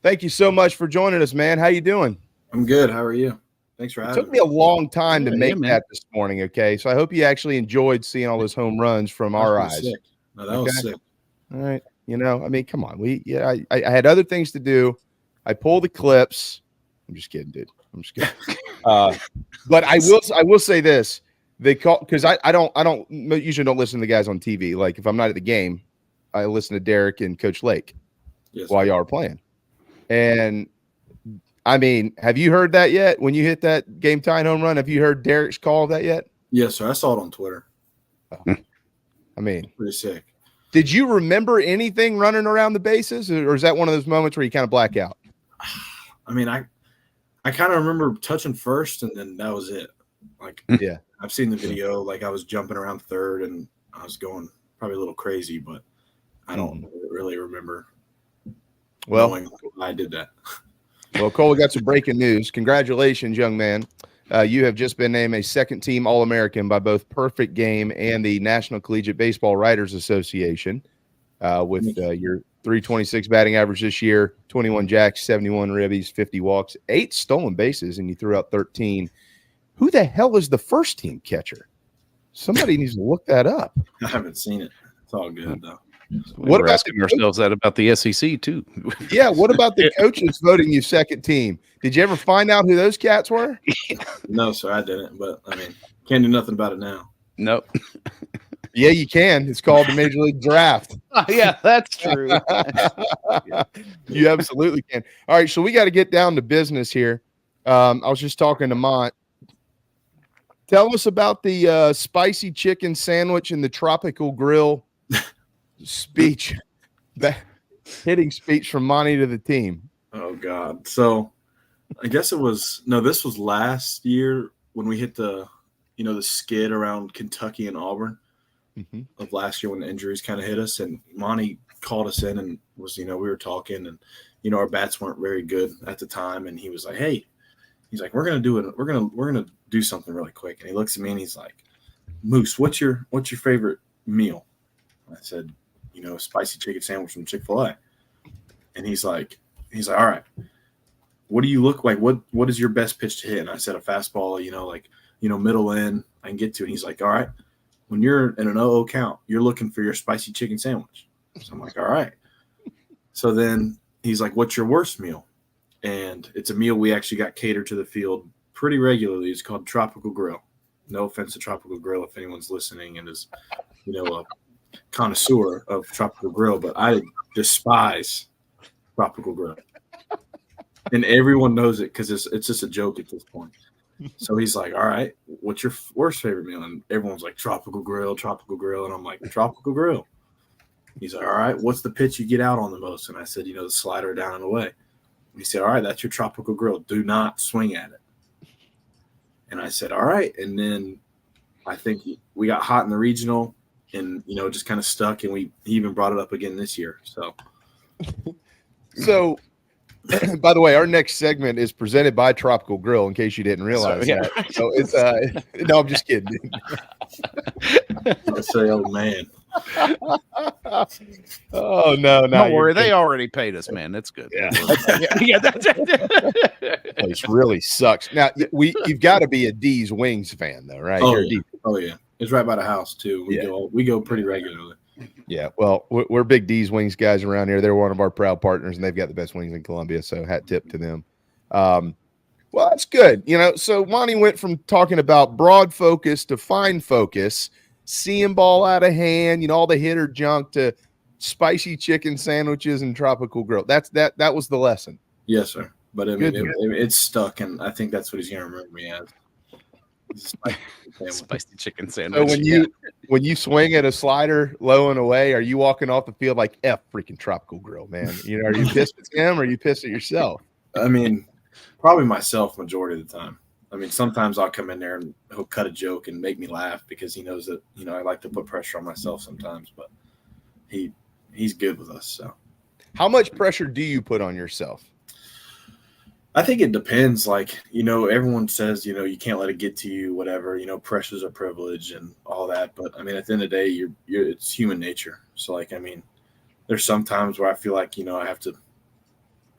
Thank you so much for joining us, man. How you doing? I'm good. How are you? Thanks for having me. It took me a long time to make that this morning, okay? So I hope you actually enjoyed seeing all those home runs from our eyes. Sick. No, that was sick. All right. I mean, come on. I had other things to do. I pulled the clips. I'm just kidding, dude. I'm just kidding. But I will say this. They call because I usually don't listen to the guys on TV. Like if I'm not at the game, I listen to Derek and Coach Lake while y'all are playing. And I mean, have you heard that yet? When you hit that game tying home run, have you heard Derek's call of that yet? Yes, sir. I saw it on Twitter. I mean, pretty sick. Did you remember anything running around the bases, or is that one of those moments where you kind of black out? I mean, I kind of remember touching first, and then that was it. Like, yeah, I've seen the video. Like, I was jumping around third, and I was going probably a little crazy, but I don't really remember. Well, knowing I did that. Well, Cole, we got some breaking news. Congratulations, young man. You have just been named a second-team All-American by both Perfect Game and the National Collegiate Baseball Writers Association with your 326 batting average this year, 21 jacks, 71 ribbies, 50 walks, 8 stolen bases, and you threw out 13. Who the hell is the first-team catcher? Somebody needs to look that up. I haven't seen it. It's all good, though. What about asking ourselves that about the SEC too? Yeah, what about the coaches voting you second team? Did you ever find out who those cats were? No, sir, I didn't. But I mean, can't do nothing about it now. Nope. Yeah, you can. It's called the Major League Draft. Yeah, that's true. You absolutely can. All right, so we got to get down to business here. I was just talking to Mont. Tell us about the spicy chicken sandwich and the tropical grill speech, hitting speech from Monty to the team. Oh God. So I guess this was last year when we hit the skid around Kentucky and Auburn of last year when the injuries kind of hit us, and Monty called us in and was, we were talking, and our bats weren't very good at the time, and he was like, hey, he's like, we're gonna do something really quick. And he looks at me and he's like, Moose, what's your favorite meal? I said, a spicy chicken sandwich from Chick-fil-A. And he's like, all right, what do you look like? What is your best pitch to hit? And I said, a fastball, middle in, I can get to it. And he's like, all right, when you're in an 0-0 count, you're looking for your spicy chicken sandwich. So I'm like, all right. So then he's like, what's your worst meal? And it's a meal we actually got catered to the field pretty regularly. It's called Tropical Grill. No offense to Tropical Grill if anyone's listening and is, a connoisseur of Tropical Grill, but I despise Tropical Grill. And everyone knows it because it's just a joke at this point. So he's like, all right, what's your worst favorite meal? And everyone's like, Tropical Grill. And I'm like, Tropical Grill. He's like, all right, what's the pitch you get out on the most? And I said, the slider down and away. And he said, all right, that's your Tropical Grill. Do not swing at it. And I said, all right. And then I think we got hot in the regional and, just kind of stuck. And he even brought it up again this year. So, by the way, our next segment is presented by Tropical Grill, in case you didn't realize that. So it's no, I'm just kidding. I say, oh man. Oh no, don't worry, they already paid us, man. That's good. Yeah, that's it. Place really sucks. Now you've got to be a D's Wings fan, though, right? Oh yeah, it's right by the house too. We go pretty regularly. Yeah, well, we're big D's Wings guys around here. They're one of our proud partners, and they've got the best wings in Columbia. So hat tip to them. Well, that's good. So Monty went from talking about broad focus to fine focus, seeing ball out of hand, all the hitter junk, to spicy chicken sandwiches and Tropical Grill. That was the lesson. Yes, sir. But I mean, it's stuck, and I think that's what he's going to remember me as. Spicy chicken sandwich. So when you swing at a slider low and away, are you walking off the field like F freaking Tropical Grill, man? Are you pissed at him or are you pissed at yourself? I mean, probably myself majority of the time. I mean, sometimes I'll come in there and he'll cut a joke and make me laugh because he knows that, I like to put pressure on myself sometimes, but he's good with us. So how much pressure do you put on yourself? I think it depends. Like, everyone says, you can't let it get to you, whatever, pressure's a privilege and all that. But I mean, at the end of the day, it's human nature. So like, I mean, there's some times where I feel like, I have to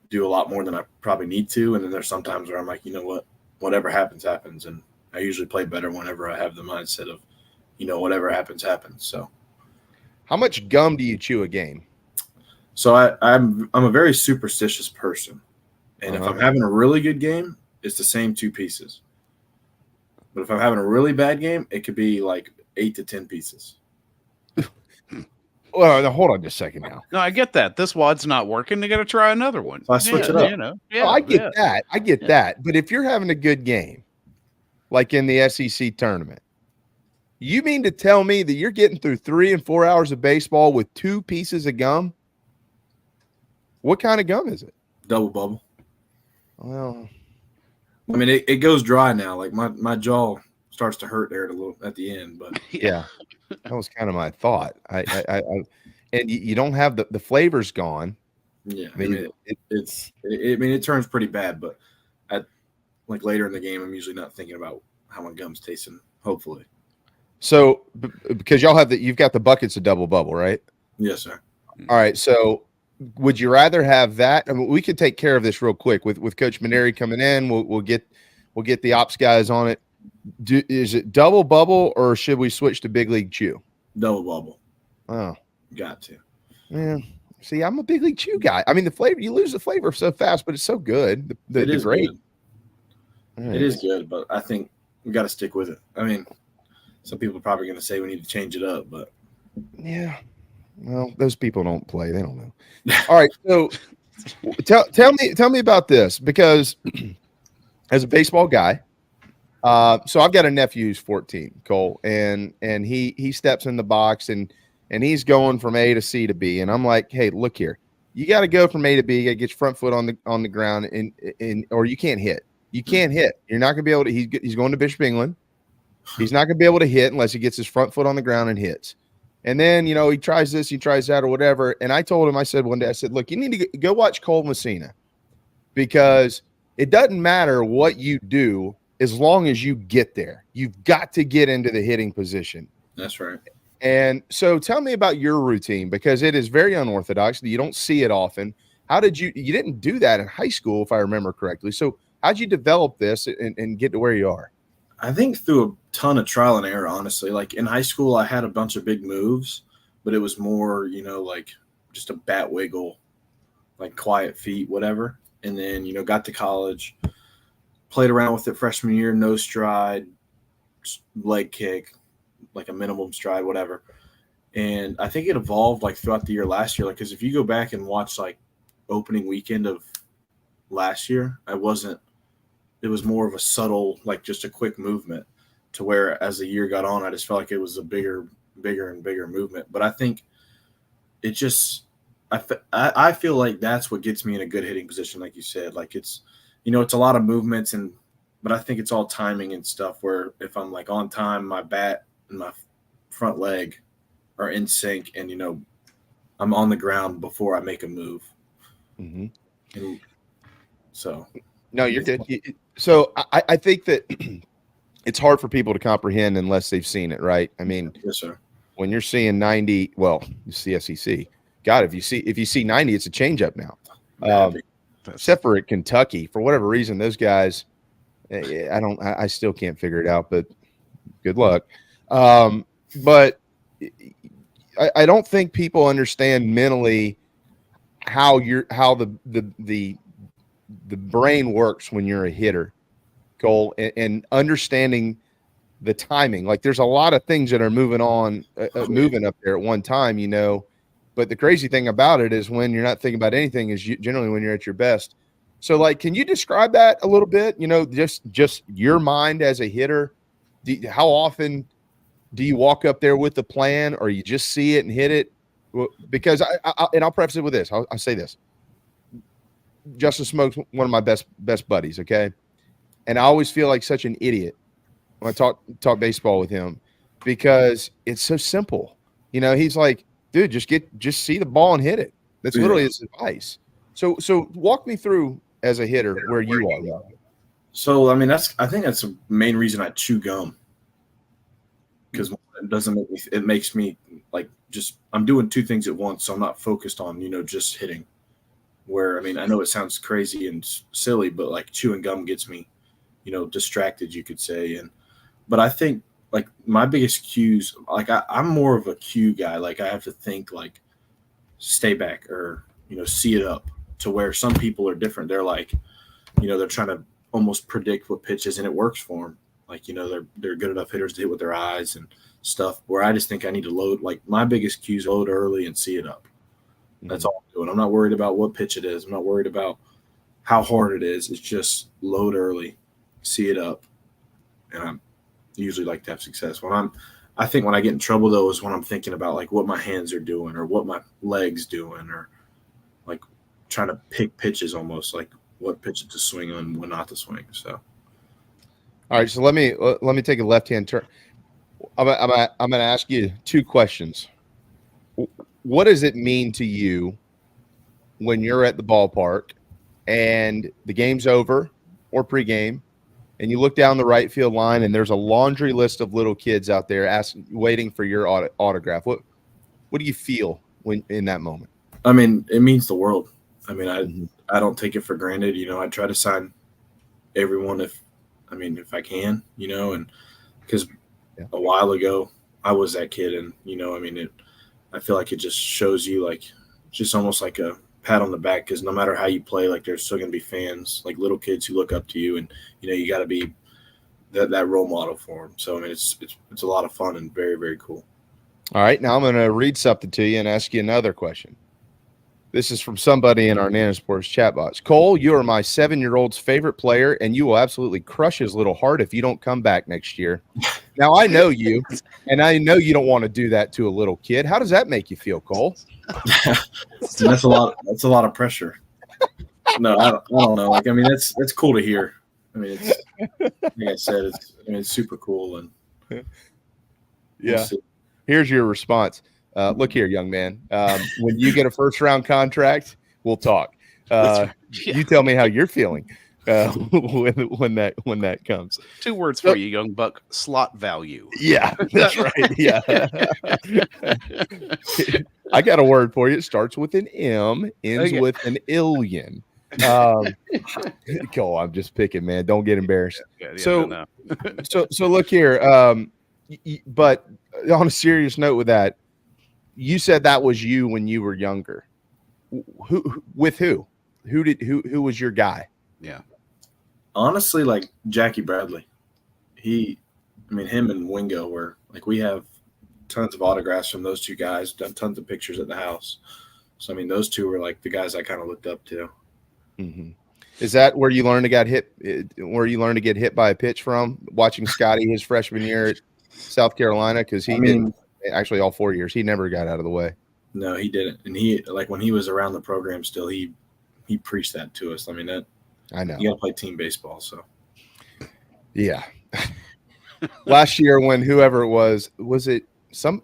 do a lot more than I probably need to. And then there's sometimes where I'm like, you know what, whatever happens, happens. And I usually play better whenever I have the mindset of, whatever happens, happens. So How much gum do you chew a game? So I'm a very superstitious person. And if I'm having a really good game, it's the same 2 pieces. But if I'm having a really bad game, it could be like 8 to 10 pieces. Well, now, hold on just a second now. No, I get that. This wad's not working. They got to try another one. So I switch it up. I get that. I get that. But if you're having a good game, like in the SEC tournament, you mean to tell me that you're getting through 3 and 4 hours of baseball with 2 pieces of gum? What kind of gum is it? Double bubble. Well, I mean, it goes dry now. Like my jaw starts to hurt there at the end, but yeah, that was kind of my thought. And you don't have the flavors gone. Yeah, I mean, it turns pretty bad, but like later in the game, I'm usually not thinking about how my gum's tasting. Hopefully. So because you've got the buckets of double bubble, right? Yes, sir. All right. So would you rather have that? I mean, we could take care of this real quick with Coach Maneri coming in. We'll get the ops guys on it. Is it double bubble or should we switch to Big League Chew? Double bubble. Oh, got to. Yeah. See, I'm a Big League Chew guy. I mean, the flavor, you lose the flavor so fast, but it's so good. It is great. Good. It is good, but I think we got to stick with it. I mean, some people are probably going to say we need to change it up, but yeah. Well, those people don't play. They don't know. All right. So tell me about this, because as a baseball guy, so I've got a nephew who's 14, Cole, and he steps in the box and he's going from A to C to B. And I'm like, hey, look here. You got to go from A to B. You got to get your front foot on the ground and or you can't hit. You can't hit. You're not going to be able to. He's going to Bishop England. He's not going to be able to hit unless he gets his front foot on the ground and hits. And then, he tries this, he tries that, or whatever. And I told him, I said one day, I said, look, you need to go watch Cole Messina, because it doesn't matter what you do as long as you get there. You've got to get into the hitting position. That's right. And so tell me about your routine, because it is very unorthodox. You don't see it often. How did you didn't do that in high school, if I remember correctly. So how'd you develop this and get to where you are? I think through a ton of trial and error, honestly. Like in high school, I had a bunch of big moves, but it was more, like just a bat wiggle, like quiet feet, whatever. And then, got to college, played around with it freshman year, no stride, leg kick, like a minimum stride, whatever. And I think it evolved like throughout the year last year. Like, because if you go back and watch like opening weekend of last year, it was more of a subtle, like just a quick movement, to where as the year got on, I just felt like it was a bigger and bigger movement. But I think it just, I feel like that's what gets me in a good hitting position. Like you said, like it's, it's a lot of movements but I think it's all timing and stuff, where if I'm like on time, my bat and my front leg are in sync and, I'm on the ground before I make a move. Mm-hmm. And so. No, you're good. So I think that it's hard for people to comprehend unless they've seen it, right? I mean, yes, sir. When you're seeing 90, well, it's the SEC. God, if you see 90, it's a changeup now. Except for at Kentucky, for whatever reason, those guys, I still can't figure it out. But good luck. But I don't think people understand mentally how the brain works when you're a hitter, Cole, and understanding the timing. Like there's a lot of things that are moving up there at one time, but the crazy thing about it is when you're not thinking about anything is generally when you're at your best. So like, can you describe that a little bit? Just your mind as a hitter, how often do you walk up there with the plan, or you just see it and hit it? Because I'll preface it with this. I'll say this. Justin Smoke's one of my best buddies, okay? And I always feel like such an idiot when I talk baseball with him, because it's so simple. He's like, dude, just see the ball and hit it. That's literally his advice. So walk me through as a hitter where you are. So I mean, I think that's the main reason I chew gum, because it makes me like I'm doing 2 things at once, so I'm not focused on just hitting. where, I mean, I know it sounds crazy and silly, but like chewing gum gets me, distracted, you could say. But I think like my biggest cues, like I'm more of a cue guy. Like I have to think like stay back or, see it up, to where some people are different. They're like, they're trying to almost predict what pitches, and it works for them. Like, they're good enough hitters to hit with their eyes and stuff, where I just think I need to load. Like my biggest cues, load early and see it up. That's all I'm doing. I'm not worried about what pitch it is. I'm not worried about how hard it is. It's just load early, see it up. And I usually like to have success. I think when I get in trouble, though, is when I'm thinking about like what my hands are doing or what my legs doing, or like trying to pick pitches, almost like what pitches to swing on, when not to swing. So, all right. So let me take a left-hand turn. I'm going to ask you two questions. What does it mean to you when you're at the ballpark and the game's over or pregame, and you look down the right field line and there's a laundry list of little kids out there waiting for your autograph? What do you feel when in that moment? I mean, it means the world. I mean, I don't take it for granted. I try to sign everyone if I can, and because a while ago I was that kid, and I feel like it just shows you, like, just almost like a pat on the back, because no matter how you play, like, there's still going to be fans, like little kids who look up to you, and you got to be that role model for them. So I mean, it's a lot of fun and very, very cool. All right, now I'm going to read something to you and ask you another question. This is from somebody in our Nana Sports chat box. Cole, you are my 7-year-old's favorite player, and you will absolutely crush his little heart if you don't come back next year. Now, I know you, and I know you don't want to do that to a little kid. How does that make you feel, Cole? That's a lot of pressure. No, I don't know. Like, I mean, that's cool to hear. I mean, it's, like I said, it's super cool. And yeah. Here's your response. Look here, young man. When you get a first-round contract, we'll talk. You tell me how you're feeling when that comes. 2 words for you, young buck: slot value. Yeah, that's right. Yeah. I got a word for you. It starts with an M, ends with an illion. Cole, I'm just picking, man. Don't get embarrassed. So look here. But on a serious note with that, you said that was you when you were younger. Who Who was your guy? Yeah. Honestly, like Jackie Bradley. Him and Wingo were like, we have tons of autographs from those two guys, done tons of pictures at the house. So, those two were like the guys I kind of looked up to. Mm-hmm. Is that where you learned to get hit by a pitch from? Watching Scotty his freshman year at South Carolina, because he didn't actually all 4 years. He never got out of the way. No, he didn't. And he, like, when he was around the program still, he preached that to us. I know you got to play team baseball. So yeah. Last year, when whoever it was it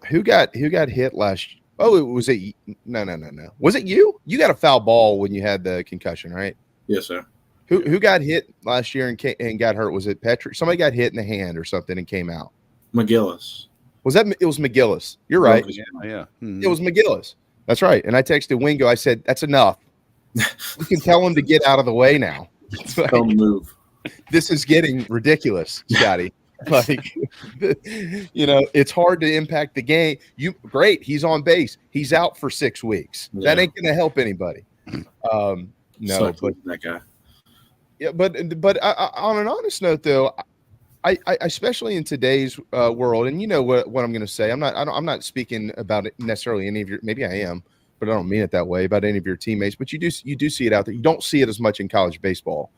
who got hit last? Oh, was it? No. Was it you? You got a foul ball when you had the concussion, right? Yes, sir. Who got hit last year and got hurt? Was it Petrie? Somebody got hit in the hand or something and came out. McGillis. It was McGillis. You're right. Yeah. Mm-hmm. It was McGillis. That's right. And I texted Wingo. I said, "That's enough. You can tell him to get out of the way now. Don't move. This is getting ridiculous, Scotty." Like, it's hard to impact the game. Great. He's on base. He's out for 6 weeks. Yeah. That ain't going to help anybody. No, but that guy. Yeah, but on an honest note, though, I especially in today's world, and you know what I'm going to say. I'm not speaking about it necessarily any of your. Maybe I am, but I don't mean it that way about any of your teammates. But you do see it out there. You don't see it as much in college baseball.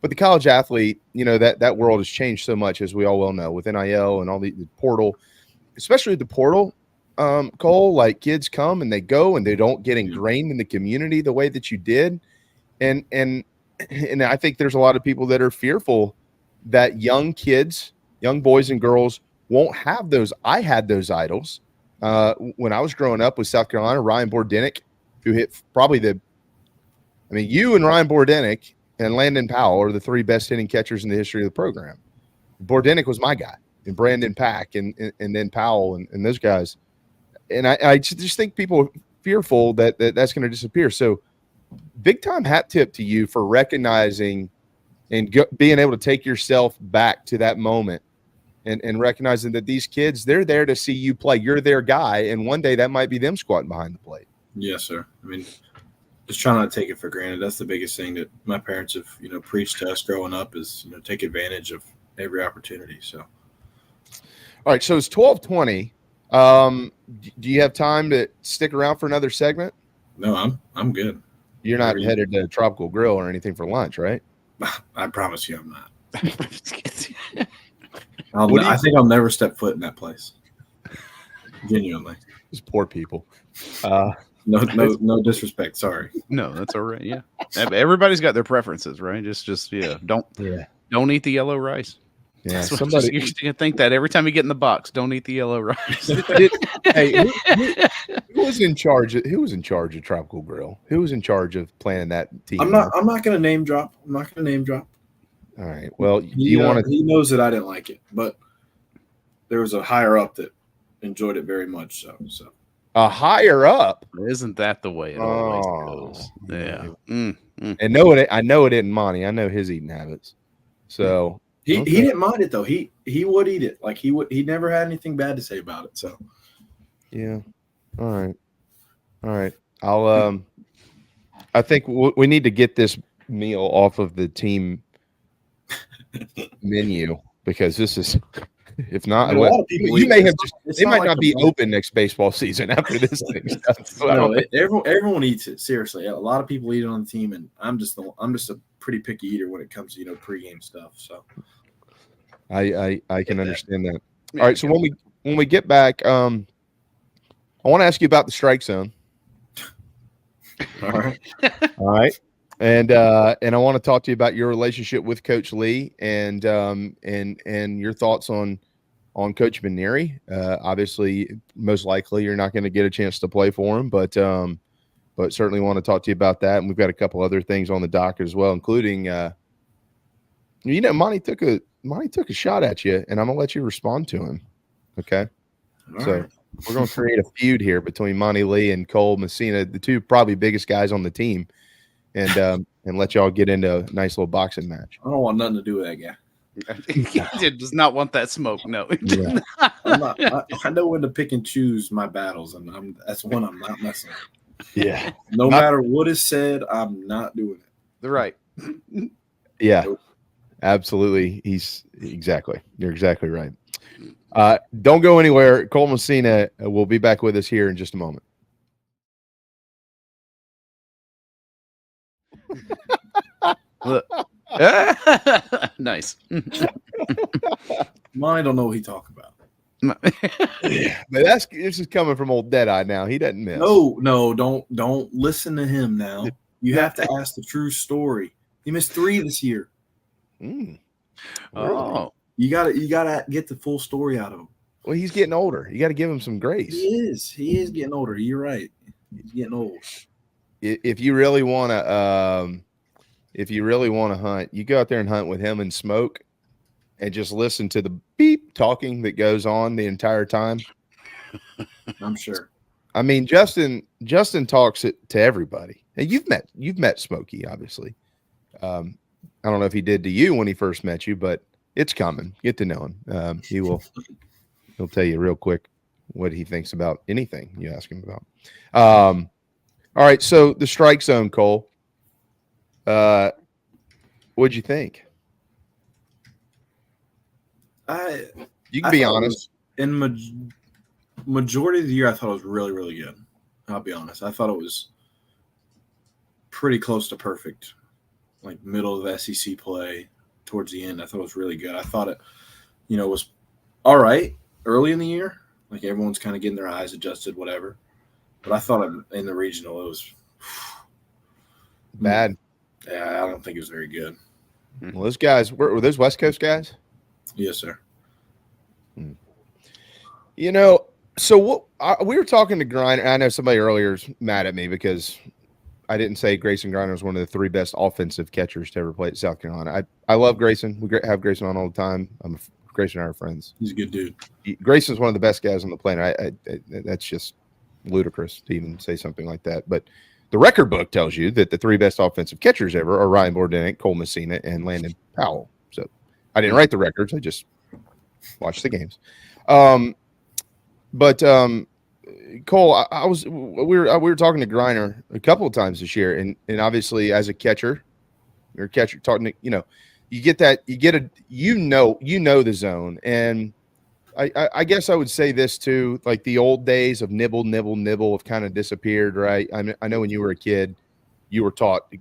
But the college athlete, that world has changed so much, as we all well know, with NIL and all the portal, especially the portal, Cole. Like, kids come and they go, and they don't get ingrained in the community the way that you did, and I think there's a lot of people that are fearful that young kids, young boys and girls, won't have those. I had those idols when I was growing up with South Carolina. Ryan Bordenick, who hit probably you and Ryan Bordenick and Landon Powell are the 3 best hitting catchers in the history of the program. Bordenick was my guy, and Brandon Pack, and then Powell and those guys. And I just think people are fearful that that's going to disappear. So big time hat tip to you for recognizing and being able to take yourself back to that moment and recognizing that these kids, they're there to see you play. You're their guy, and one day that might be them squatting behind the plate. Yes, sir. I mean, just try not to take it for granted. That's the biggest thing that my parents have, preached to us growing up is, take advantage of every opportunity. So, all right. So it's 12:20. Do you have time to stick around for another segment? No, I'm good. You're not headed to Tropical Grill or anything for lunch, right? I promise you I'm not. I think I'll never step foot in that place. Genuinely. These poor people. No disrespect. Sorry. No, that's all right. Yeah. Everybody's got their preferences, right? Just don't eat the yellow rice. Yeah. Somebody you're gonna think that every time you get in the box, don't eat the yellow rice. Hey, who was in charge of Tropical Grill? Who was in charge of planning that team? I'm not gonna name drop. All right. Well, he knows that I didn't like it, but there was a higher up that enjoyed it very much. So a higher up. Isn't that the way it always goes? Yeah. And I know it isn't Monty. I know his eating habits. So he didn't mind it though. He would eat it. Like he never had anything bad to say about it. So yeah. All right. I think we need to get this meal off of the team menu because this is, if not, you may have they might not be open next baseball season after this thing. No, everyone eats it. Seriously, a lot of people eat it on the team, and I'm just a pretty picky eater when it comes to pregame stuff. So I can understand that. All right, so when we get back, I want to ask you about the strike zone. All right. And I want to talk to you about your relationship with Coach Lee and your thoughts on Coach Benieri. Obviously, most likely you're not going to get a chance to play for him, but certainly want to talk to you about that. And we've got a couple other things on the docket as well, including Monty took a shot at you, and I'm gonna let you respond to him. Okay, so we're gonna create a feud here between Monty Lee and Cole Messina, the two probably biggest guys on the team. And let y'all get into a nice little boxing match. I don't want nothing to do with that guy. He does not want that smoke. No, yeah. I know when to pick and choose my battles, and that's one I'm not messing with. Yeah. No matter what is said, I'm not doing it. They're right. Yeah. Nope. Absolutely. You're exactly right. Don't go anywhere. Cole Messina will be back with us here in just a moment. Nice. Mine don't know what he talking about. But this is coming from old Deadeye now. He doesn't miss. No, don't listen to him now. You have to ask the true story. He missed 3 this year. Oh. You gotta get the full story out of him. Well, he's getting older. You got to give him some grace. He is getting older. You're right. He's getting old. If you really want to hunt, you go out there and hunt with him and Smoke and just listen to the beep talking that goes on the entire time. I'm sure. I mean, Justin talks it to everybody. And you've met Smokey, obviously. I don't know if he did to you when he first met you, but it's coming. Get to know him. He'll tell you real quick what he thinks about anything you ask him about. All right, so the strike zone, Cole. What'd you think? You can be honest. In majority of the year, I thought it was really, really good. I'll be honest. I thought it was pretty close to perfect, like middle of SEC play towards the end. I thought it was really good. I thought it, was all right early in the year. Like everyone's kind of getting their eyes adjusted, whatever. But I thought in the regional it was bad. Yeah, I don't think it was very good. Well, those guys were those West Coast guys? Yes, sir. So what we were talking to Griner. I know somebody earlier is mad at me because I didn't say Grayson Griner was one of the 3 best offensive catchers to ever play at South Carolina. I love Grayson. We have Grayson on all the time. Grayson and I are friends. He's a good dude. Grayson's one of the best guys on the planet. That's just ludicrous to even say something like that. But the record book tells you that the 3 best offensive catchers ever are Ryan Bourdinick, Cole Messina, and Landon Powell. So I didn't write the records. I just watched the games. But Cole, we were talking to Griner a couple of times this year, and obviously as a catcher, you're a catcher talking to, you get the zone. And I guess I would say this too, like the old days of nibble have kind of disappeared, right? I know when you were a kid, you were taught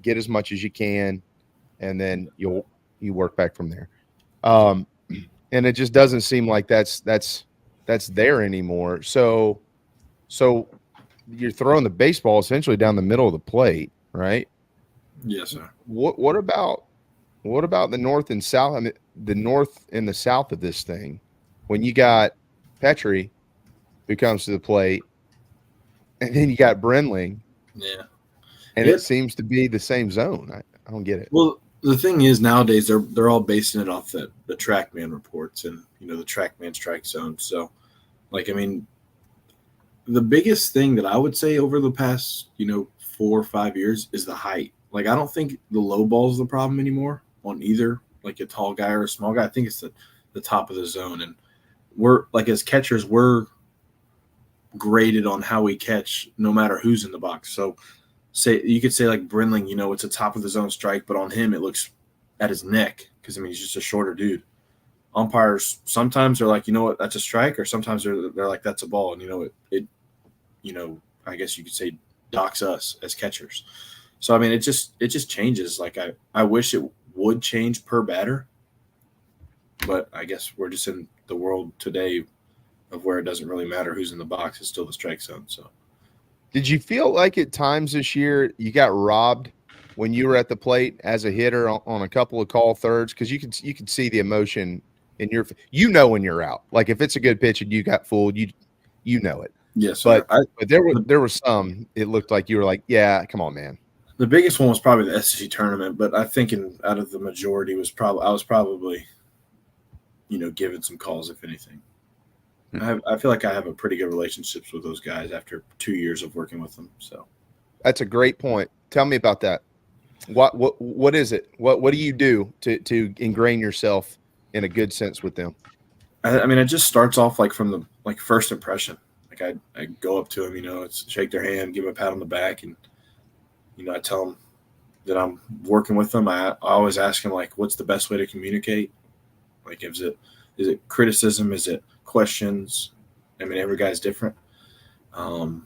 get as much as you can, and then you work back from there. And it just doesn't seem like that's there anymore. So you're throwing the baseball essentially down the middle of the plate, right? Yes, sir. What about the north and south? I mean, the north and the south of this thing, when you got Petrie who comes to the plate, and then you got Brenling. Yeah. And it seems to be the same zone. I don't get it. Well, the thing is nowadays they're all basing it off the TrackMan reports and the TrackMan strike zone. So, the biggest thing that I would say over the past 4 or 5 years is the height. I don't think the low ball is the problem anymore on either a tall guy or a small guy. I think it's the top of the zone, and we're as catchers we're graded on how we catch no matter who's in the box. So you could say Brenling, it's a top of the zone strike, but on him it looks at his neck because he's just a shorter dude. Umpires sometimes they're like, what, that's a strike, or sometimes they're like, that's a ball, and it I guess you could say docks us as catchers. So it just changes. I wish it would change per batter, but I guess we're just in the world today of where it doesn't really matter who's in the box; it's still the strike zone. So, did you feel like at times this year you got robbed when you were at the plate as a hitter on a couple of call thirds? Because you could see the emotion in your, when you're out. If it's a good pitch and you got fooled, you know it. Yes, but there was some. It looked like you were like, yeah, come on, man. The biggest one was probably the SEC tournament, but I think out of the majority I was probably given some calls, if anything. I feel like I have a pretty good relationships with those guys after 2 years of working with them. So that's a great point. Tell me about that. What is it? What do you do to ingrain yourself in a good sense with them? It just starts off from the first impression. I go up to them, shake their hand, give them a pat on the back, and I tell them that I'm working with them. I always ask them what's the best way to communicate? Is it criticism? Is it questions? Every guy's different. And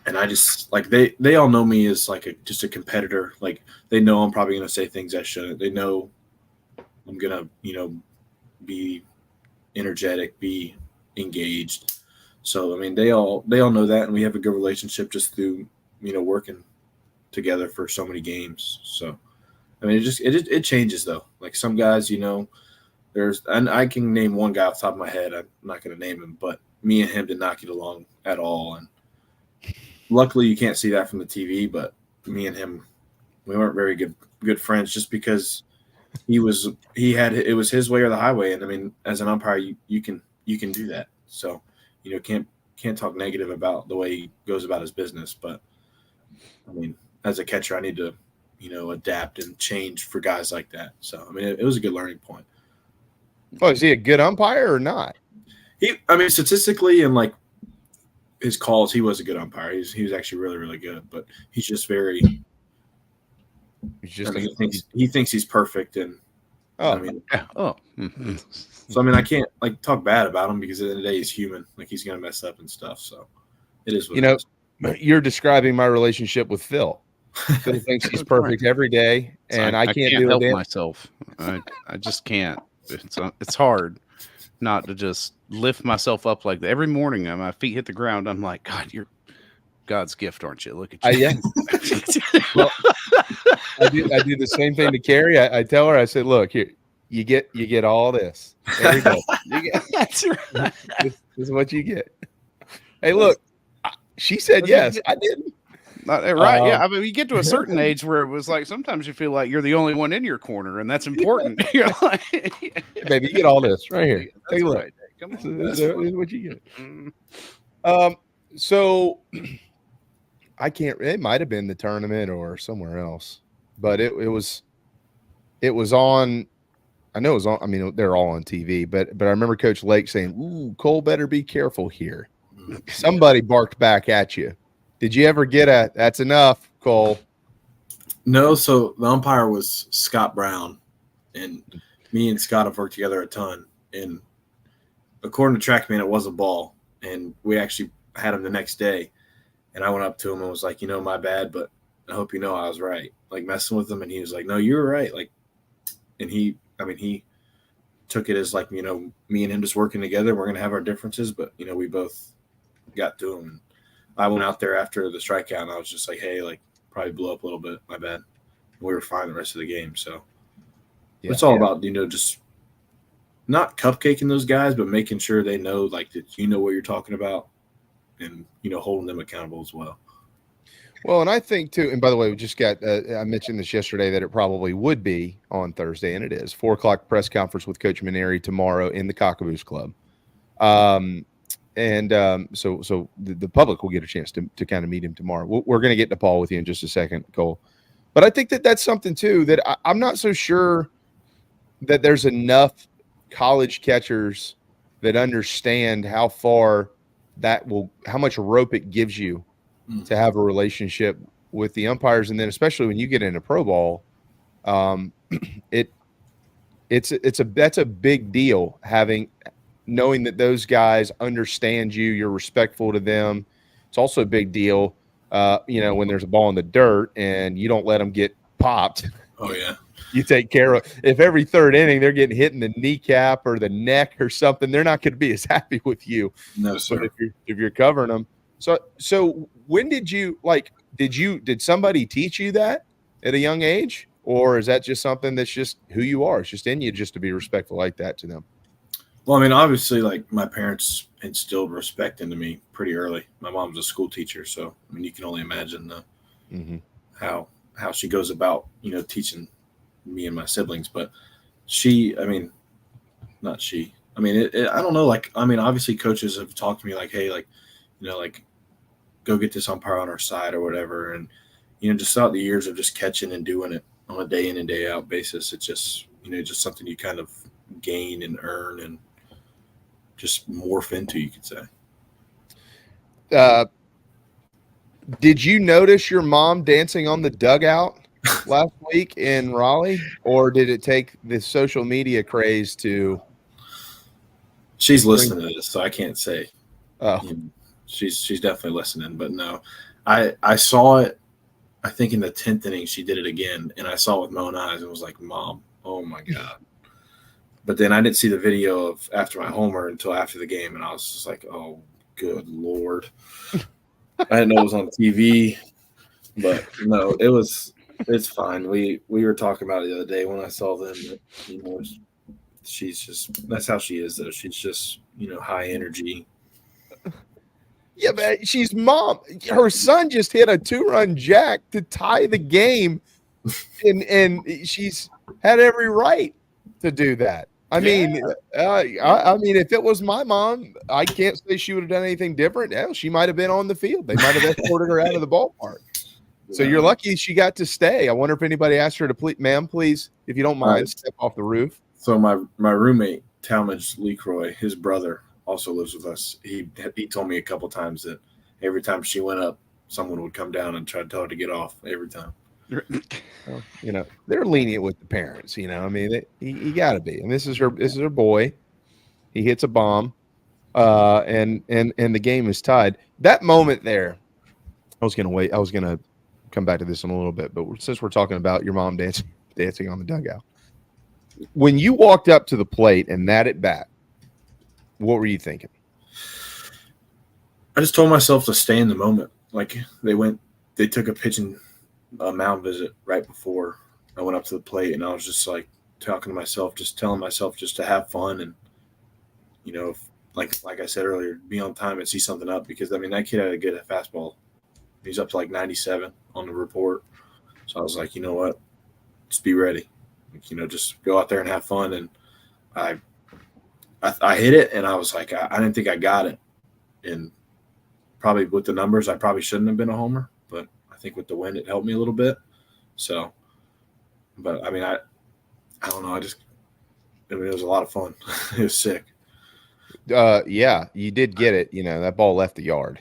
I just they all know me as just a competitor. They know I'm probably going to say things I shouldn't. They know I'm going to, be energetic, be engaged. So, they all know that, and we have a good relationship just through, working together for so many games. So, it changes though. Some guys, and I can name one guy off the top of my head. I'm not going to name him, but me and him did not get along at all. And luckily you can't see that from the TV, but me and him, we weren't very good friends just because it was his way or the highway. And as an umpire, you can do that. So, can't talk negative about the way he goes about his business. But as a catcher, I need to, adapt and change for guys like that. So, it was a good learning point. Oh, is he a good umpire or not? Statistically and his calls, he was a good umpire. He was actually really, really good, but he's just very. He thinks he's perfect, and So I can't talk bad about him because at the end of the day he's human. He's gonna mess up and stuff. So it is what it is. You're describing my relationship with Phil. Phil thinks he's perfect every day, and I can't do help myself. I just can't. It's hard not to just lift myself up like that. Every morning my feet hit the ground. I'm like, God, you're God's gift, aren't you? Look at you. Yeah. Well, I do the same thing to Carrie. I tell her, I said, look, here, you get all this every day. That's right. This is what you get. Hey, look, she said yes. I didn't. Right. Yeah. You get to a certain age where it was sometimes you feel like you're the only one in your corner, and that's important. You're like, baby, you get all this right here. Take a look. Right. Come on. This is what you get. So I can't. It might have been the tournament or somewhere else, but it was on. I know it was on. I mean, they're all on TV, but I remember Coach Lake saying, "Ooh, Cole, better be careful here." Somebody barked back at you. Did you ever get a? That's enough, Cole. No. So the umpire was Scott Brown, and me and Scott have worked together a ton. And according to TrackMan, it was a ball, and we actually had him the next day. And I went up to him and was like, my bad, but I hope you know I was right. Like messing with him, and he was like, "No, you were right." Like, and he took it as like, me and him just working together. We're gonna have our differences, but we both got to him. And I went out there after the strikeout, and I was just like, "Hey, like, probably blew up a little bit. My bad." And we were fine the rest of the game. So it's all about just not cupcaking those guys, but making sure they know like that what you're talking about, and holding them accountable as well. Well, and I think too, and by the way, we just got, I mentioned this yesterday that it probably would be on Thursday, and it is 4:00 press conference with Coach Maneri tomorrow in the Cockaboos Club. So the public will get a chance to kind of meet him tomorrow. We're going to get to Paul with you in just a second, Cole. But I think that's something too that I'm not so sure that there's enough college catchers that understand how much rope it gives you to have a relationship with the umpires. And then especially when you get into pro ball, that's a big deal, knowing that those guys understand you, you're respectful to them. It's also a big deal, when there's a ball in the dirt and you don't let them get popped. Oh yeah. You take care of. If every third inning they're getting hit in the kneecap or the neck or something, they're not going to be as happy with you. No, sir. But if you're covering them. So when did somebody teach you that at a young age, or is that just something that's just who you are? It's just in you just to be respectful like that to them. Well, I mean, obviously, like my parents instilled respect into me pretty early. My mom's a school teacher, so I mean, you can only imagine how she goes about, teaching me and my siblings. But not she. I mean, I don't know. Like, I mean, obviously, coaches have talked to me like, "Hey, like, like, go get this umpire on our side or whatever." And just throughout the years of just catching and doing it on a day in and day out basis, it's just just something you kind of gain and earn and just morph into, you could say. Did you notice your mom dancing on the dugout last week in Raleigh, or did it take the social media craze to? She's listening to this, so I can't say. Oh, she's definitely listening, but no, I saw it. I think in the 10th inning she did it again, and I saw it with my own eyes and was like, "Mom, oh my God." But then I didn't see the video of after my homer until after the game, and I was just like, "Oh, good Lord!" I didn't know it was on TV, but no, it's fine. We were talking about it the other day when I saw them. That, she's just, that's how she is, though. She's just high energy. Yeah, man, she's mom. Her son just hit a 2-run jack to tie the game, and she's had every right to do that. I mean, if it was my mom, I can't say she would have done anything different. Hell, she might have been on the field. They might have escorted her out of the ballpark. So you're lucky she got to stay. I wonder if anybody asked her to please, if you don't mind, step off the roof. So my roommate, Talmadge Lecroy, his brother also lives with us. He told me a couple times that every time she went up, someone would come down and try to tell her to get off every time. Well, they're lenient with the parents. I mean, you got to be. And this is her boy. He hits a bomb, and the game is tied. That moment there, I was gonna wait. I was gonna come back to this in a little bit, but since we're talking about your mom dancing on the dugout, when you walked up to the plate and that at bat, what were you thinking? I just told myself to stay in the moment. Like they took a pitching mound visit right before I went up to the plate, and I was just like talking to myself, just telling myself just to have fun and like I said earlier, be on time and see something up, because I mean that kid had a good fastball. He's up to like 97 on the report. So I was like, you know what? Just be ready. Just go out there and have fun. And I hit it, and I was like, I didn't think I got it. And probably with the numbers, I probably shouldn't have been a homer, but I think with the wind, it helped me a little bit. So, but I mean, I don't know. It was a lot of fun. It was sick. Yeah, you did get it. That ball left the yard,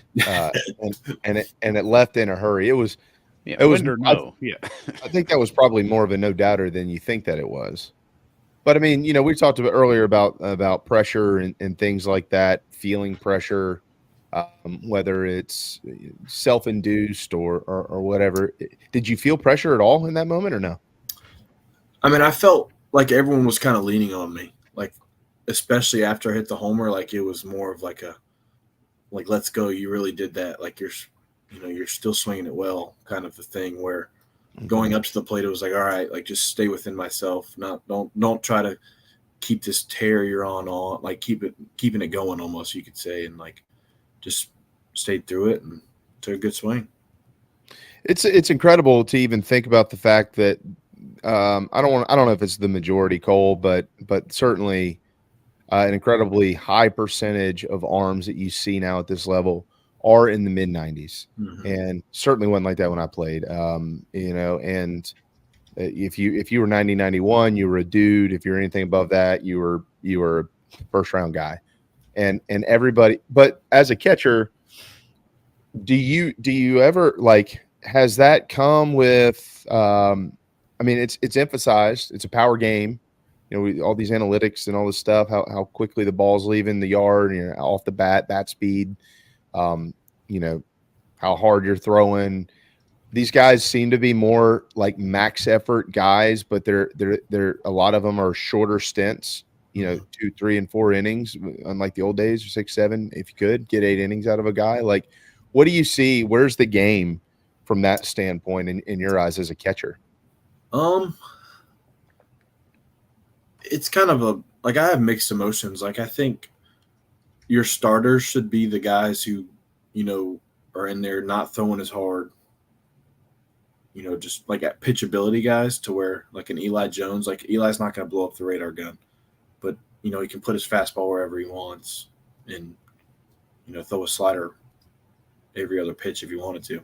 and it left in a hurry. It was wind or no. I think that was probably more of a no doubter than you think that it was. But I mean, we talked about earlier about pressure and things like that, feeling pressure, whether it's self-induced or whatever. Did you feel pressure at all in that moment or no? I mean, I felt like everyone was kind of leaning on me, like especially after I hit the homer. Like it was more of like let's go. You really did that. Like you're still swinging it well, kind of the thing where going up to the plate, it was like, all right, like just stay within myself. Don't try to keep this tear you're on, like keeping it going almost, you could say, and like just stayed through it and took a good swing. It's incredible to even think about the fact that I don't know if it's the majority, Cole, but certainly an incredibly high percentage of arms that you see now at this level are in the mid 90s, and certainly wasn't like that when I played. And if you were 90, 91, you were a dude. If you're anything above that, you were a first round guy, and everybody. But as a catcher, do you ever like, has that come with? I mean, it's emphasized. It's a power game. All these analytics and all this stuff. How quickly the ball's leaving the yard, off the bat speed. How hard you're throwing. These guys seem to be more like max effort guys, but they're a lot of them are shorter stints, 2, 3, and 4 innings, unlike the old days, or 6, 7, if you could get 8 innings out of a guy. Like, what do you see? Where's the game from that standpoint in your eyes as a catcher? It's kind of I have mixed emotions. Like, I think your starters should be the guys who, are in there not throwing as hard, just like at pitchability guys, to where like an Eli Jones, like Eli's not going to blow up the radar gun, but, he can put his fastball wherever he wants and, throw a slider every other pitch if he wanted to.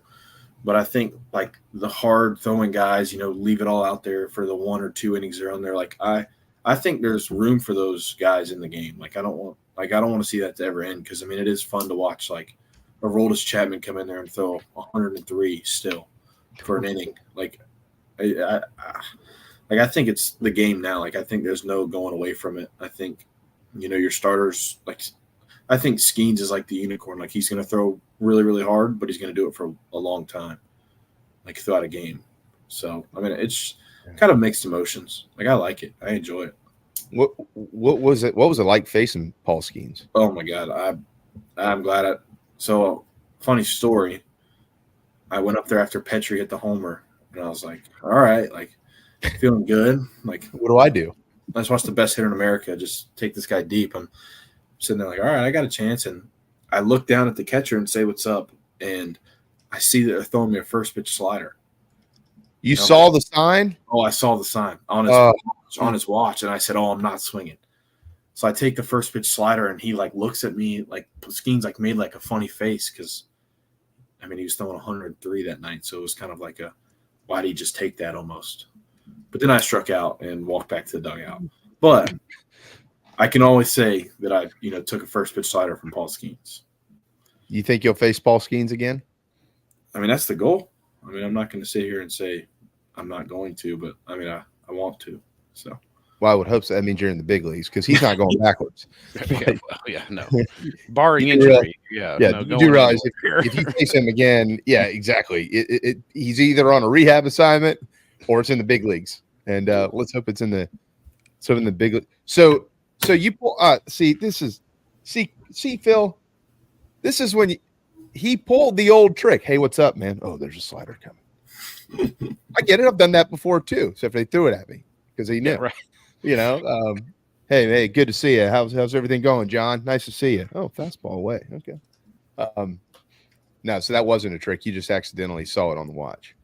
But I think like the hard throwing guys, leave it all out there for the 1 or 2 innings they're on there. Like I think there's room for those guys in the game. Like I don't want to see that to ever end, because I mean it is fun to watch like a Aroldis Chapman come in there and throw 103 still for an inning. Like I think it's the game now. Like I think there's no going away from it. I think your starters, like I think Skeens is like the unicorn. Like he's going to throw really, really hard, but he's going to do it for a long time, like throughout a game. So I mean it's kind of mixed emotions. Like I like it. I enjoy it. What was it? What was it like facing Paul Skeens? Oh my God. I'm glad so funny story. I went up there after Petrie hit the homer and I was like, all right, like feeling good. Like, what do I do? I just watched the best hitter in America just take this guy deep. I'm sitting there like, all right, I got a chance. And I look down at the catcher and say, what's up? And I see that they're throwing me a first pitch slider. You saw the sign? Oh, I saw the sign on his watch, and I said, "Oh, I'm not swinging." So I take the first pitch slider, and he like looks at me like Skeens like made like a funny face, because I mean he was throwing 103 that night, so it was kind of like why did he just take that almost? But then I struck out and walked back to the dugout. But I can always say that I took a first pitch slider from Paul Skeens. You think you'll face Paul Skeens again? I mean that's the goal. I mean I'm not going to sit here and say I'm not going to, but I mean I want to. So, well, I would hope so. That means you're in the big leagues, because he's not going backwards. No, barring injury. Yeah. You do realize if you face him again, yeah, exactly. He's either on a rehab assignment or it's in the big leagues, and let's hope it's in the big league. So you pull. See Phil. This is when he pulled the old trick. Hey, what's up, man? Oh, there's a slider coming. I get it. I've done that before too. Except they threw it at me because he knew. Yeah, right. Hey, good to see you. How's everything going, John? Nice to see you. Oh, fastball away. Okay. No, so that wasn't a trick. You just accidentally saw it on the watch.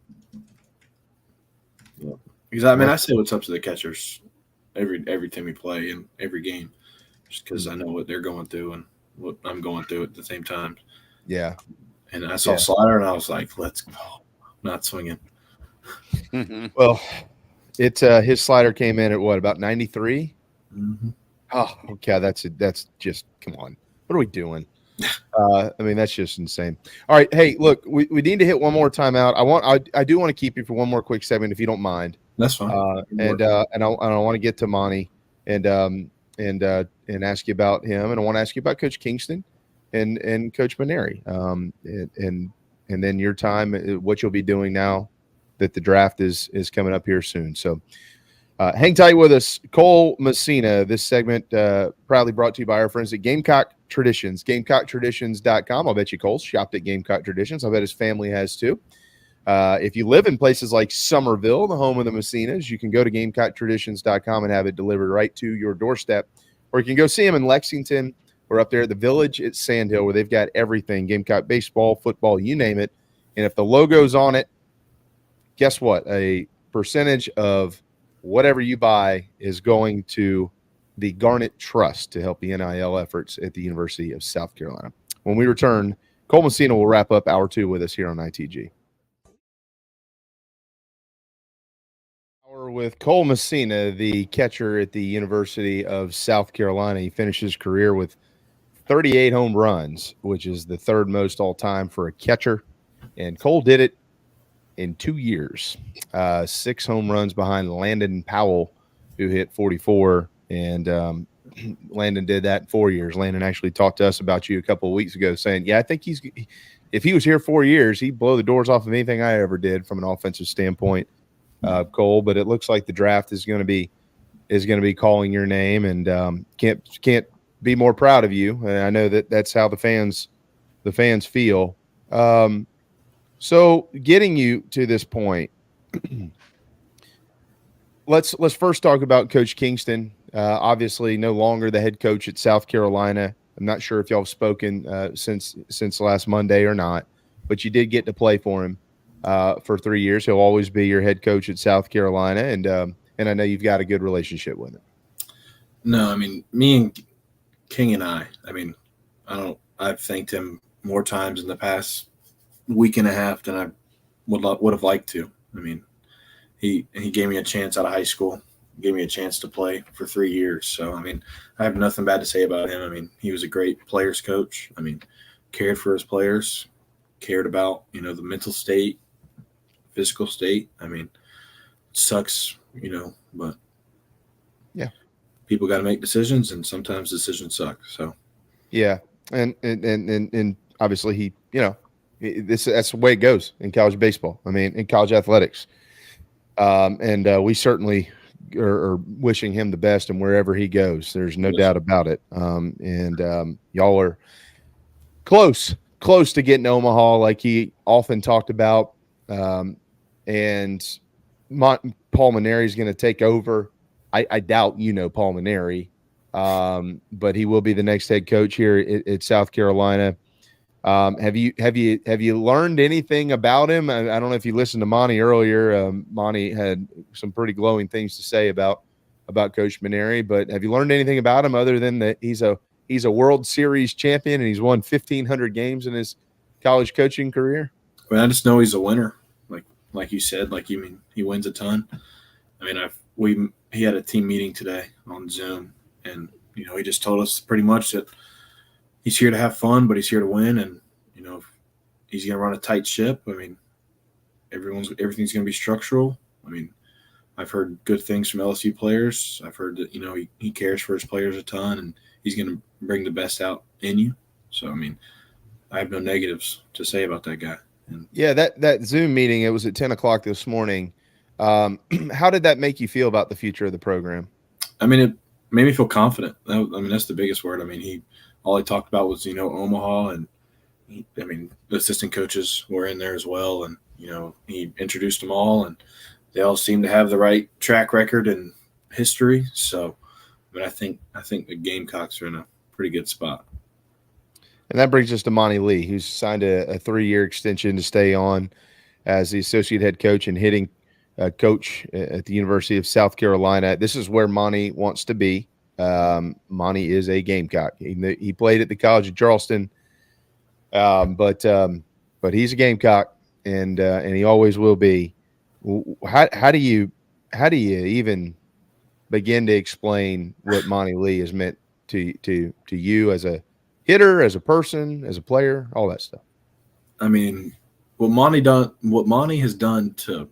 Yeah. Because I mean, I say what's up to the catchers every time we play and every game, just because I know what they're going through and what I'm going through at the same time. Yeah. And I saw slider, and I was like, let's go. Not swinging. Well, his slider came in at what, about 93? Mm-hmm. Oh, okay. That's just, come on. What are we doing? I mean, that's just insane. All right. Hey, look, we need to hit one more timeout. I do want to keep you for one more quick segment, if you don't mind. That's fine. And I want to get to Monty and ask you about him, and I want to ask you about Coach Kingston and Coach Maneri, and then your time, what you'll be doing now that the draft is coming up here soon. So hang tight with us. Cole Messina. This segment proudly brought to you by our friends at Gamecock Traditions, GamecockTraditions.com. I'll bet you Cole's shopped at Gamecock Traditions. I bet his family has too. If you live in places like Summerville, the home of the Messinas, you can go to GamecockTraditions.com and have it delivered right to your doorstep. Or you can go see them in Lexington or up there at the Village at Sandhill, where they've got everything, Gamecock baseball, football, you name it. And if the logo's on it, guess what? A percentage of whatever you buy is going to the Garnet Trust to help the NIL efforts at the University of South Carolina. When we return, Cole Messina will wrap up hour 2 with us here on ITG. We're with Cole Messina, the catcher at the University of South Carolina. He finished his career with 38 home runs, which is the third most all time for a catcher. And Cole did it in 2 years. 6 home runs behind Landon Powell, who hit 44. And Landon did that in 4 years. Landon actually talked to us about you a couple of weeks ago, saying, yeah, I think if he was here 4 years, he'd blow the doors off of anything I ever did from an offensive standpoint, Cole. But it looks like the draft is going to be calling your name, and can't be more proud of you. And I know that's how the fans feel. So getting you to this point, let's first talk about Coach Kingston. Obviously, no longer the head coach at South Carolina. I'm not sure if y'all have spoken since last Monday or not, but you did get to play for him for 3 years. He'll always be your head coach at South Carolina, and I know you've got a good relationship with him. No, I mean, me and King and I've thanked him more times in the past week and a half than I would have liked to. I mean, he gave me a chance out of high school, gave me a chance to play for 3 years. So, I mean, I have nothing bad to say about him. I mean, he was a great players coach. I mean, cared for his players, cared about, the mental state, physical state. I mean, it sucks, but yeah, people got to make decisions, and sometimes decisions suck. So, yeah. And obviously he, that's the way it goes in college baseball. I mean, in college athletics. And we certainly are wishing him the best and wherever he goes. There's no doubt about it. Y'all are close to getting to Omaha, like he often talked about. And Paul Maneri is going to take over. I doubt Paul Maneri, but he will be the next head coach here at South Carolina. Have you learned anything about him? I don't know if you listened to Monty earlier. Monty had some pretty glowing things to say about Coach Maneri, but have you learned anything about him other than that he's a World Series champion and he's won 1,500 games in his college coaching career? I mean, I just know he's a winner. Like you said, he wins a ton. I mean, he had a team meeting today on Zoom, and he just told us pretty much that he's here to have fun, but he's here to win, and he's going to run a tight ship. I mean, everything's going to be structural. I mean, I've heard good things from LSU players. I've heard that he cares for his players a ton, and he's going to bring the best out in you. So I mean, I have no negatives to say about that guy. And yeah, that Zoom meeting, it was at 10:00 this morning. How did that make you feel about the future of the program? I mean, it made me feel confident. That's the biggest word. I mean, all he talked about was, Omaha, and the assistant coaches were in there as well. And, he introduced them all, and they all seem to have the right track record and history. So, I think the Gamecocks are in a pretty good spot. And that brings us to Monty Lee, who's signed a 3-year extension to stay on as the associate head coach and hitting coach at the University of South Carolina. This is where Monty wants to be. Monty is a Gamecock. He played at the College of Charleston, but but he's a Gamecock, and he always will be. How do you even begin to explain what Monty Lee has meant to you as a hitter, as a person, as a player, all that stuff? I mean, what Monty has done to,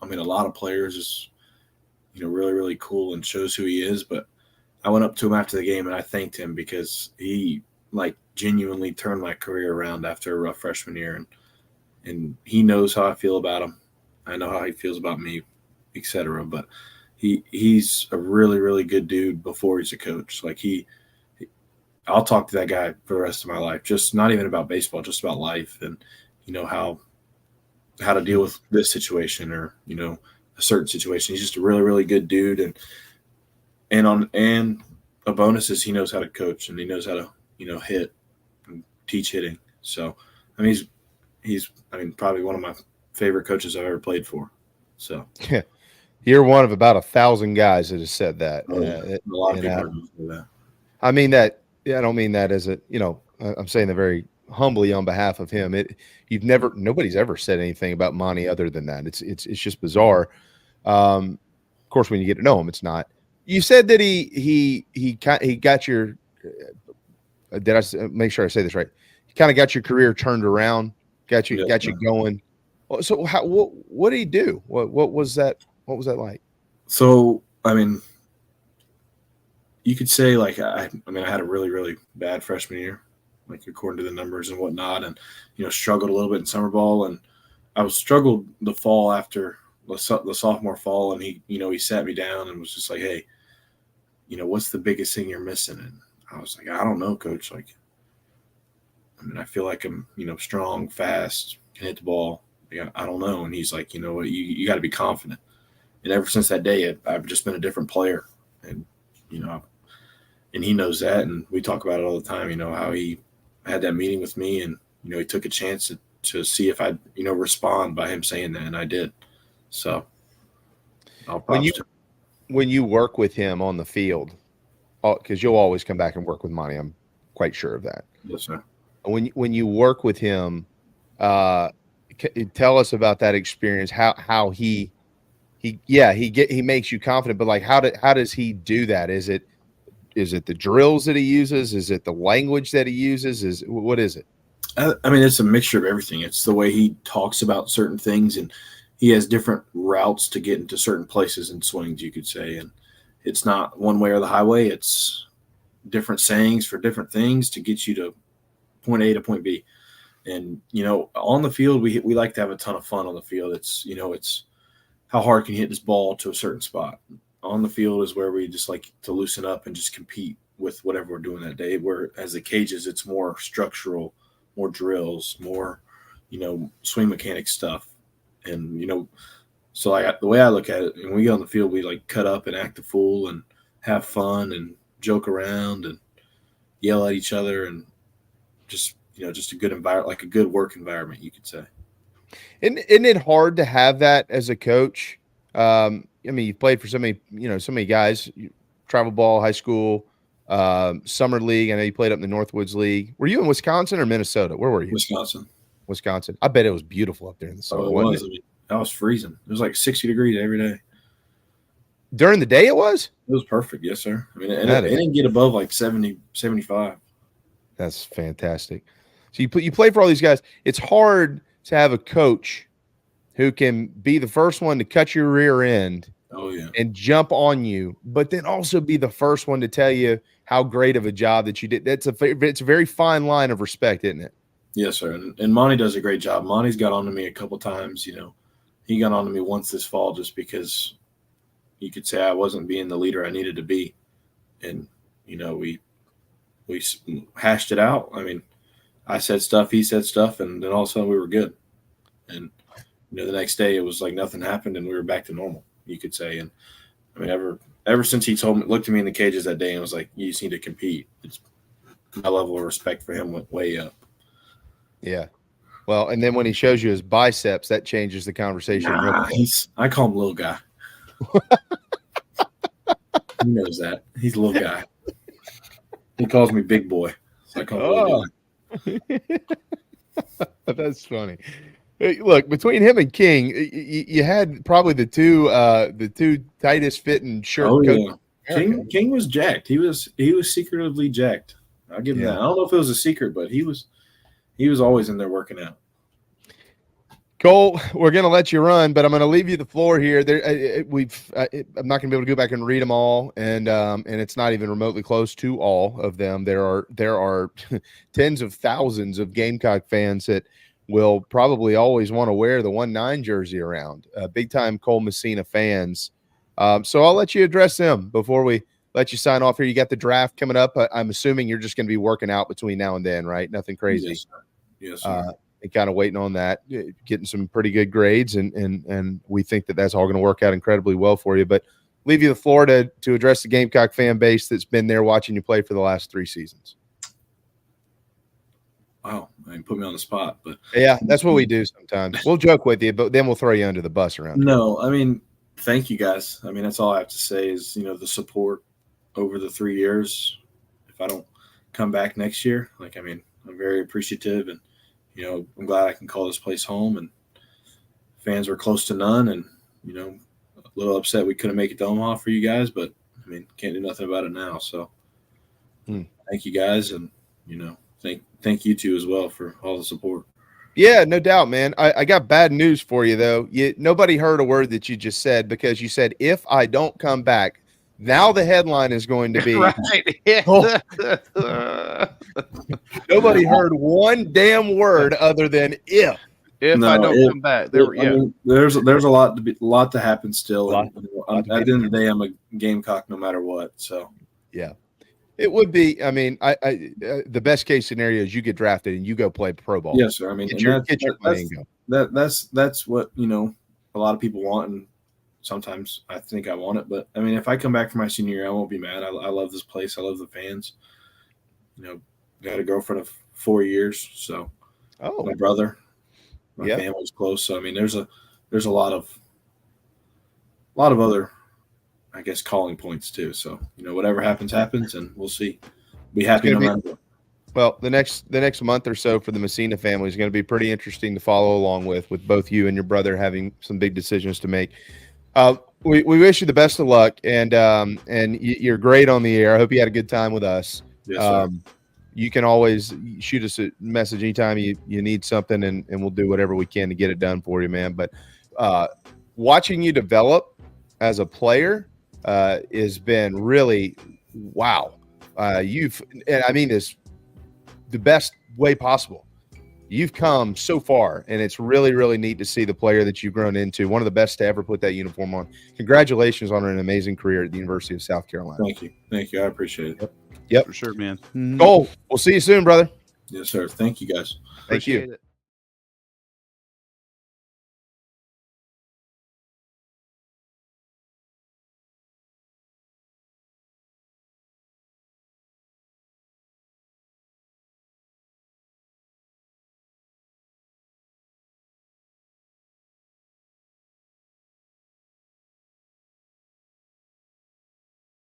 I mean, a lot of players is, really, really cool and shows who he is. But I went up to him after the game and I thanked him because he genuinely turned my career around after a rough freshman year, and he knows how I feel about him. I know how he feels about me, etc. But he's a really, really good dude before he's a coach. I'll talk to that guy for the rest of my life, just not even about baseball, just about life and, how to deal with this situation or, a certain situation. He's just a really, really good dude. And a bonus is he knows how to coach and he knows how to, hit and teach hitting. So, I mean, he's probably one of my favorite coaches I've ever played for. So you're one of about 1,000 guys that has said that. A lot of people say that. I mean that. I don't mean that as a, I'm saying that very humbly on behalf of him. Nobody's ever said anything about Monty other than that. It's just bizarre. Of course, when you get to know him, it's not. You said that he got your. Did I make sure I say this right? He kind of got your career turned around, got you going. So what did he do? What was that? What was that like? So I mean, you could say I had a really, really bad freshman year, according to the numbers and whatnot, and struggled a little bit in summer ball, and I struggled the fall after the sophomore fall, and he sat me down and was just like, hey, what's the biggest thing you're missing? And I was like, I don't know, coach. I feel like I'm strong, fast, can hit the ball. I don't know. And he's like, you know what, you got to be confident. And ever since that day, I've just been a different player, and and he knows that, and we talk about it all the time, how he had that meeting with me and, he took a chance to see if I'd, respond by him saying that, and I did. So when you work with him on the field, because you'll always come back and work with Monty, I'm quite sure of that. Yes, sir. When you work with him, tell us about that experience, how he makes you confident, but how does he do that? Is it the drills that he uses? Is it the language that he uses? What is it? I mean, it's a mixture of everything. It's the way he talks about certain things, and he has different routes to get into certain places and swings, you could say. And it's not one way or the highway. It's different sayings for different things to get you to point A to point B. And, on the field, we like to have a ton of fun on the field. It's how hard can you hit this ball to a certain spot. On the field is where we just like to loosen up and just compete with whatever we're doing that day. Where as the cages, it's more structural, more drills, more, swing mechanic stuff. And, so the way I look at it, when we get on the field, we cut up and act a fool and have fun and joke around and yell at each other and just, just a good environment, a good work environment, you could say. Isn't it hard to have that as a coach? You've played for so many guys, travel ball, high school, summer league. I know you played up in the Northwoods League. Were you in Wisconsin or Minnesota? Where were you? Wisconsin. I bet it was beautiful up there in the summer. Oh, it was. I was freezing. It was 60 degrees every day. During the day it was? It was perfect. Yes, sir. I mean, it didn't get above 70, 75. That's fantastic. So you play for all these guys. It's hard to have a coach who can be the first one to cut your rear end and jump on you, but then also be the first one to tell you how great of a job that you did. It's a very fine line of respect, isn't it? Yes, sir. And Monty does a great job. Monty's got on to me a couple times. He got on to me once this fall just because you could say I wasn't being the leader I needed to be. And, we hashed it out. I mean, I said stuff, he said stuff, and then all of a sudden we were good. And, the next day it was like nothing happened and we were back to normal, you could say. And I mean, ever since he looked at me in the cages that day and was like, you just need to compete. My level of respect for him went way up. Yeah. Well, and then when he shows you his biceps, that changes the conversation. I call him little guy. He knows that. He's a little guy. He calls me big boy. So I call him little guy. That's funny. Hey, look, between him and King, you had probably the two tightest fitting shirt. Oh coats yeah, King was jacked. He was secretively jacked. I'll give him that. I don't know if it was a secret, but he was always in there working out. Cole, we're going to let you run, but I'm going to leave you the floor here. I'm not going to be able to go back and read them all, and it's not even remotely close to all of them. There are tens of thousands of Gamecock fans that will probably always want to wear the 1-9 jersey around. Big time Cole Messina fans. So I'll let you address them before we let you sign off here. You got the draft coming up. I'm assuming you're just going to be working out between now and then, right? Nothing crazy. Yes, sir. Yes, sir. And kind of waiting on that, getting some pretty good grades, and we think that that's all going to work out incredibly well for you. But leave you the floor to address the Gamecock fan base that's been there watching you play for the last 3 seasons. Wow, I mean, put me on the spot, but yeah, that's what we do sometimes. We'll joke with you, but then we'll throw you under the bus around. No, I mean, thank you guys. I mean, that's all I have to say is, the support over the 3 years. If I don't come back next year, I'm very appreciative, and I'm glad I can call this place home. And fans were close to none, and a little upset we couldn't make it to Omaha for you guys, but can't do nothing about it now. So thank you guys, and thank you two as well for all the support. Yeah, no doubt, man. I got bad news for you though. Nobody heard a word that you just said, because you said, if I don't come back. Now the headline is going to be right. Nobody heard one damn word other than if. If I don't come back, there's a lot to happen still. At the end of the day, I'm a Gamecock no matter what. So yeah, it would be. I mean, the best case scenario is you get drafted and you go play pro ball. Yes, sir. I mean, that's what a lot of people want, and sometimes I think I want it. But if I come back for my senior year, I won't be mad. I love this place. I love the fans. Got a girlfriend of 4 years, so my brother, my family's close. So there's a lot of other, I guess, calling points too. So whatever happens, and we'll see. Be happy no matter what. Well, the next month or so for the Messina family is going to be pretty interesting to follow along with both you and your brother having some big decisions to make. We wish you the best of luck, and you're great on the air. I hope you had a good time with us. Yes, sir. You can always shoot us a message anytime you need something, and we'll do whatever we can to get it done for you, man. But watching you develop as a player has been really wow. And I mean this the best way possible. You've come so far, and it's really, really neat to see the player that you've grown into. One of the best to ever put that uniform on. Congratulations on an amazing career at the University of South Carolina. Thank you. I appreciate it. Yep. For sure, man. Cole, we'll see you soon, brother. Yes, sir. Thank you, guys. Thank you.